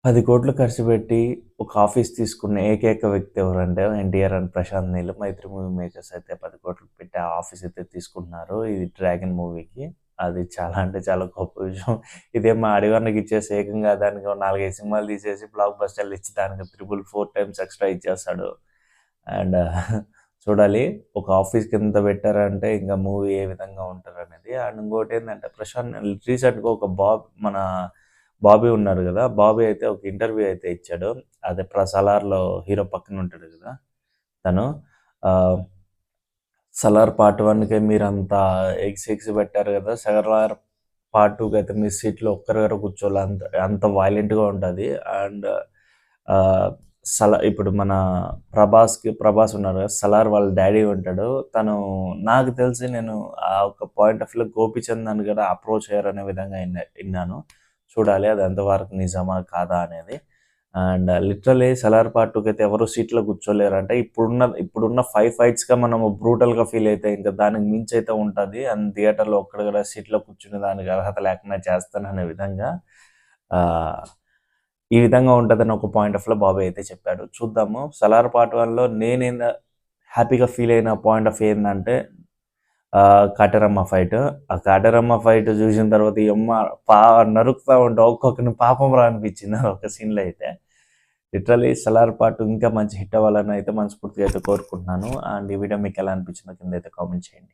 10,00,00,000 ఖర్చు పెట్టి ఒక ఆఫీస్ తీసుకున్న ఏకైక వ్యక్తి ఎవరంటే NTR and Prashanth Neel. Mythri Movie Makers అయితే 10,00,00,000 పెట్టి ఆ ఆఫీస్ అయితే తీసుకుంటున్నారు. ఇది 'డ్రాగన్' మూవీకి. అది చాలా అంటే చాలా గొప్ప విషయం. ఇదే మా అడివన్నకి ఇచ్చేసి ఏకంగా దానికి ఓ 4, 5 సినిమాలు తీసేసి బ్లాక్ బస్టర్‌లు ఇచ్చి దానికి 4 టైమ్స్ ఎక్స్‌ట్రా ఇచ్చేస్తాడు. అండ్ చూడాలి ఒక ఆఫీస్‌కి ఎంత పెట్టారంటే ఇంక మూవీ ఏ విధంగా ఉంటదనేది. అండ్ ఇంకోటేందంటే ప్రశాంత్ రీసెంట్‌గా ఒక మన బాబీ ఉన్నారు గదా! బాబీ అయితే ఒక ఇంటర్వ్యూ అయితే ఇచ్చాడు. అదే 'సలార్‌లో' హీరో పక్కన ఉంటాడు గదా! తను. ఆహ్, 'సలార్ పార్ట్ 1'కే మీరంత ఎగ్స్ పెట్టారు గదా! 'సలార్ పార్ట్ 2'కైతే మీ సీట్‌లో ఒక్కరు కూడా కూర్చోలే. అంత అంత వయలెంట్‌గా ఉంటది. అండ్ ఆహ్, ఇప్పుడు మన 'ప్రభాస్' ఉన్నారు గదా! 'సలార్' వాళ్ళ డ్యాడీ ఉంటాడు. తను నాకు తెలిసి నేను ఒక పాయింట్ ఆఫ్ వ్యూలో 'గోపీచంద్' కూడా అప్రోచ్ అయ్యారనే విధంగా ఇన్నాను. చూడాలి అది ఎంతవరకు నిజమా? కాదా? అనేది. అండ్ లిటరల్లీ 'సలార్ పార్ట్ 2' కైతే ఎవరు సీట్‌లో కూర్చోలేరంట. ఇప్పుడున్న 5 ఫైట్స్‌గా మనము బ్రూటల్‌గా ఫీల్ అయితే ఇంకా దానికి మించి అయితే ఉంటది. అండ్ థియేటర్‌లో ఒక్కడు కూడా సీట్‌లో కూర్చునే దానికి అర్హత లేకుండా చేస్తాననే విధంగా ఆహ్, ఈ విధంగా ఉంటదని ఒక పాయింట్ ఆఫ్ వ్యూలో బాబీ అయితే చెప్పాడు. చూద్దాము. 'సలార్ పార్ట్ 1'లో హ్యాపీగా ఫీల్ అయిన పాయింట్ ఆఫ్ ఏందంటే కాటేరమ్మ ఫైట్. ఆ కాటేరమ్మ ఫైట్ చూసిన తర్వాత యమ్మ పా నరుకుతా ఉంటే ఒక్కొక్కడిని పాపం రా అనిపించింది ఒక సీన్‌లో అయితే. లిటరల్లీ 'సలార్ పార్ట్ 2' ఇంకా మంచి హిట్ అవ్వాలని అయితే మనస్ఫూర్తిగా అయితే కోరుకుంటున్నాను. అండ్ ఈ వీడియో మీకు ఎలా అనిపించిందో కింద అయితే కామెంట్ చేయండి.